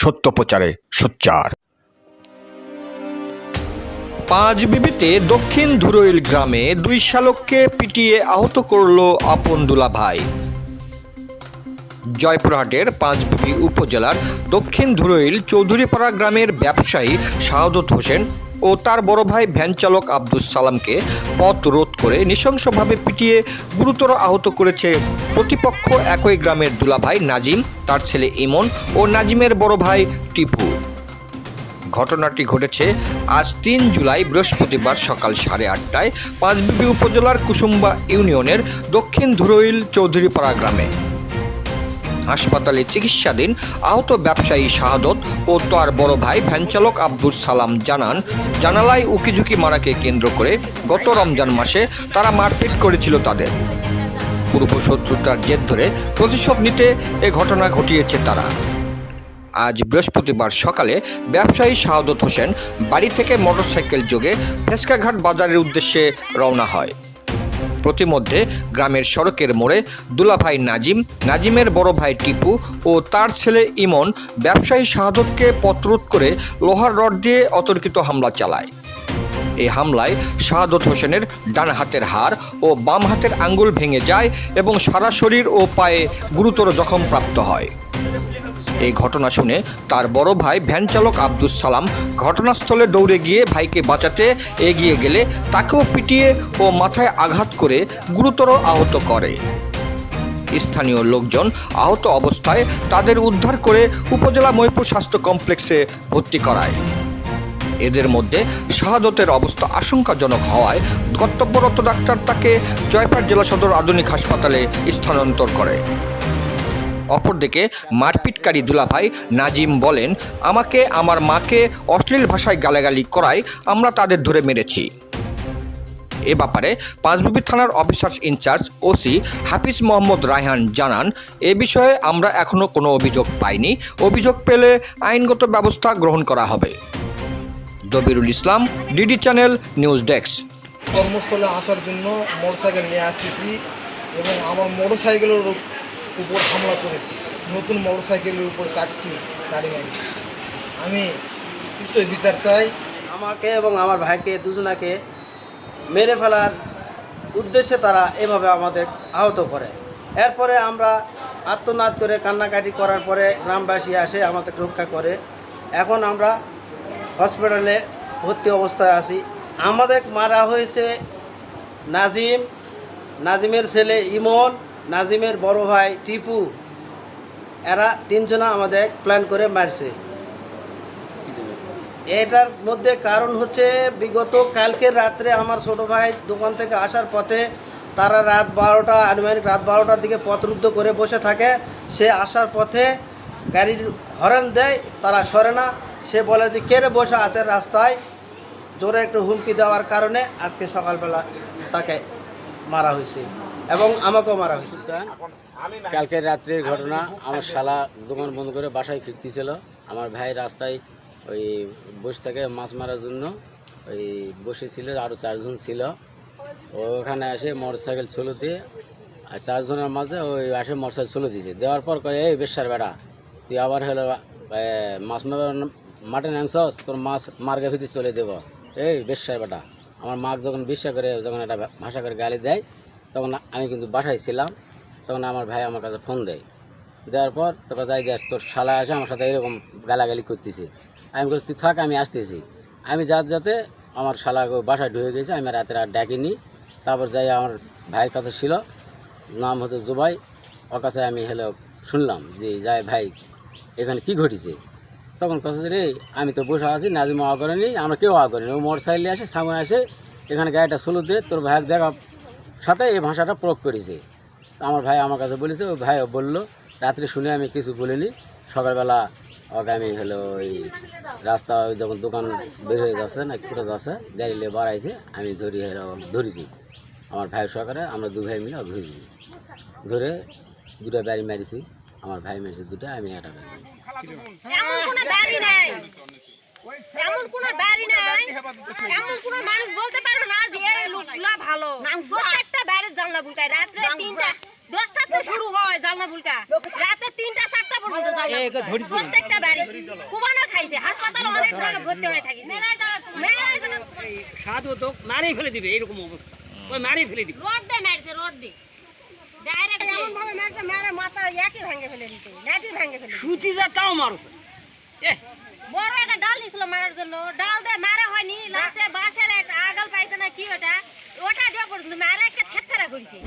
সত্য প্রচারে সোচ্চার। পাঁচবিবিতে দক্ষিণ ধুরইল গ্রামে দুই শালককে পিটিয়ে আহত করল আপন দুলাভাই। জয়পুরহাটের পাঁচবিবি উপজেলার দক্ষিণ ধুরইল চৌধুরীপাড়া গ্রামের ব্যবসায়ী শাহাদত হোসেন ও তার বড় ভাই ভ্যান চালক আব্দুস সালামকে পথ রোধ করে নৃশংসভাবে পিটিয়ে গুরুতর আহত করেছে প্রতিপক্ষ একই গ্রামের দুলাভাই নাজিম, তার ছেলে ইমন ও নাজিমের বড় ভাই টিপু। ঘটনাটি ঘটেছে আজ ৩ জুলাই বৃহস্পতিবার সকাল 8:30টায় পাঁচবিবি উপজেলার কুসুম্বা ইউনিয়নের দক্ষিণ ধুরইল চৌধুরীপাড়া গ্রামে। হাসপাতালে চিকিৎসাধীন আহত ব্যবসায়ী শাহাদত ও তার বড় ভাই ভ্যানচালক আব্দুল সালাম জানান, জানালায় উকিঝুঁকি মারাকে কেন্দ্র করে গত রমজান মাসে তারা মারপিট করেছিল তাদের। পূর্ব শত্রুতার জের ধরে প্রতিশোধ নিতে এ ঘটনা ঘটিয়েছে তারা। আজ বৃহস্পতিবার সকালে ব্যবসায়ী শাহাদত হোসেন বাড়ি থেকে মোটরসাইকেল যোগে ফেসকাঘাট বাজারের উদ্দেশ্যে রওনা হয়। প্রতিমধ্যে গ্রামের সড়কের মোড়ে দুলাভাই নাজিম, নাজিমের বড় ভাই টিপু ও তার ছেলে ইমন ব্যবসায়ী শাহাদতকে পথরোধ করে লোহার রড দিয়ে অতর্কিত হামলা চালায়। এই হামলায় শাহাদত হোসেনের ডান হাতের হাড় ও বাম হাতের আঙ্গুল ভেঙে যায় এবং সারা শরীর ও পায়ে গুরুতর জখম প্রাপ্ত হয়। এই ঘটনা শুনে তার বড় ভাই ভ্যান চালক আব্দুস সালাম ঘটনাস্থলে দৌড়ে গিয়ে ভাইকে বাঁচাতে এগিয়ে গেলে তাকেও পিটিয়ে ও মাথায় আঘাত করে গুরুতর আহত করে। স্থানীয় লোকজন আহত অবস্থায় তাদের উদ্ধার করে উপজেলা মহিপুর স্বাস্থ্য কমপ্লেক্সে ভর্তি করায়। এদের মধ্যে শাহাদতের অবস্থা আশঙ্কাজনক হওয়ায় কর্তব্যরত ডাক্তার তাকে জয়পুরহাট জেলা সদর আধুনিক হাসপাতালে স্থানান্তর করে। অপরদিকে মারপিটকারী দুলাভাই নাজিম বলেন, আমাকে আমার মাকে অশ্লীল ভাষায় গালাগালি করায় আমরা তাদের ধরে মেরেছি। এ ব্যাপারে পাঁচবিবি থানার অফিসার ইনচার্জ ওসি হাফিজ মোহাম্মদ রায়হান জানান, এ বিষয়ে আমরা এখনও কোনো অভিযোগ পাইনি, অভিযোগ পেলে আইনগত ব্যবস্থা গ্রহণ করা হবে। দবিরুল ইসলাম, ডিডি চ্যানেল, নিউজ ডেস্ক। কর্মস্থলে আসার জন্য মোটরসাইকেল নিয়ে আসতেছি এবং আমার মোটরসাইকেলের উপর হামলা করেছি। নতুন মোটরসাইকেলের উপর 4টি গাড়ি মেরেছি। আমি নিশ্চয়ই বিচার চাই। আমাকে এবং আমার ভাইকে দুজনাকে মেরে ফেলার উদ্দেশ্যে তারা এভাবে আমাদের আহত করে। এরপরে আমরা আত্মনাদ করে কান্নাকাটি করার পরে গ্রামবাসী আসে আমাদের রক্ষা করে। এখন আমরা হসপিটালে ভর্তি অবস্থায় আছি। আমাদের মারা হয়েছে নাজিম, নাজিমের ছেলে ইমন, নাজিমের বড় ভাই টিপু। এরা তিনজনা আমাদের প্ল্যান করে মারছে। এটার মধ্যে কারণ হচ্ছে বিগত কালকের রাত্রে আমার ছোটো ভাই দোকান থেকে আসার পথে তারা রাত 12টা, আনুমানিক রাত 12টার দিকে পথরুদ্ধ করে বসে থাকে। সে আসার পথে গাড়ির হর্ন দেয়, তারা সরে না। সে বলে যে কে রে বসে আছে রাস্তায়, জোরে একটু হুমকি দেওয়ার কারণে আজকে সকালবেলা তাকে মারা হয়েছে এবং আমাকেও মারা হয়েছে। কালকের রাত্রের ঘটনা, আমার শালা দোকান বন্ধ করে বাসায় ফিরতেছিল। আমার ভাই রাস্তায় ওই বসে থেকে মাছ মারার জন্য ওই বসেছিল, আরও 4 জন ছিল। ওখানে এসে মোটরসাইকেল চলে দিয়ে আর 4 জনের মাঝে ওই আসে মোটরসাইকেল চলে দিয়েছে। দেওয়ার পর কয়ে, এই বেশার বেড়া তুই আবার হলো মাছ মাটন আনছস, তোর মাছ মার্গে ভিতরে চলে দেবো, এই বেশার বেটা। আমার মা যখন বিশ্বাস করে, যখন একটা ভাষা করে গালি দেয়, তখন আমি কিন্তু বাসায় ছিলাম। তখন আমার ভাই আমার কাছে ফোন দেয়, দেওয়ার পর তোকে যাই দেখ তোর শালা আসে আমার সাথে এরকম গালাগালি করতেছে। আমি বলছি তুই থাক, আমি আসতেছি। আমি যাতে আমার শালা বাসায় ঢুকে গেছে। আমি রাতের আর ডাকিনি। তারপর যাই আমার ভাইয়ের কাছে ছিল, নাম হচ্ছে জুবাই। ওর কাছে আমি হলো শুনলাম যে যাই ভাই এখানে কি ঘটেছে। তখন কাছে রে আমি তো বসে আছি, নাজিম আওয়া করেনি, আমরা কেউ আওয়া করিনি। ও মোটর সাইকেলে আসে, সামনে আসে, এখানে গাড়িটা স্লো দিয়ে তোর ভাইয়ের দেখার সাথে এই ভাষাটা প্রয়োগ করেছে। আমার ভাই আমার কাছে বলেছে, ওই ভাই বললো। রাত্রে শুনে আমি কিছু বলিনি। সকালবেলা ওকে আমি হলো ওই রাস্তা যখন দোকান বের হয়ে যাচ্ছে না ফুটে যাচ্ছে, গাড়ি নিয়ে বাড়াইছে, আমি ধরেছি। আমার ভাইয়ের সহকারে আমরা 2 ভাই মিলে ধরেছি। ধরে 2টা বাড়ি মারিছি। আমার ভাই মেরেছে 2টা, আমি একটা বাড়ি মেরেছি। এমন কোন বাড়ি নাই, এমন কোন মানুষ বলতে পারবে না যে এই লোকগুলা ভালো। প্রত্যেকটা বাড়ির জানলা বুলকায় রাত্রে 3টা 10টা তো শুরু হয় জানলা বুলকা, রাতে 3টা 4টা পর্যন্ত জানলা প্রত্যেকটা বাড়ি কুবানো খাইছে, হাসপাতালে অনেক জায়গা ভর্তি হয়ে থাকিছে। মেলায় জায়গা সাধু তো মারেই ফেলে দিবে এরকম অবস্থা, ওই মারেই ফেলে দিবে। রড দিয়ে মারছে, রড দিয়ে ডাইরেক্ট এমন ভাবে মারছে, মেরে মাথা একই ভেঙে ফেলে দিছে, লাঠি ভেঙে ফেলে দিছে। সুতি যা তাও মারছে। বড় একটা ডাল নিছিল মারার জন্য, ডাল দিয়ে মারা হয়নি, লাস্টে বাঁশের একটা আগল পাইছে না কি ওটা দিয়ে পর্যন্ত মারা একটা থেতথেরা করেছে।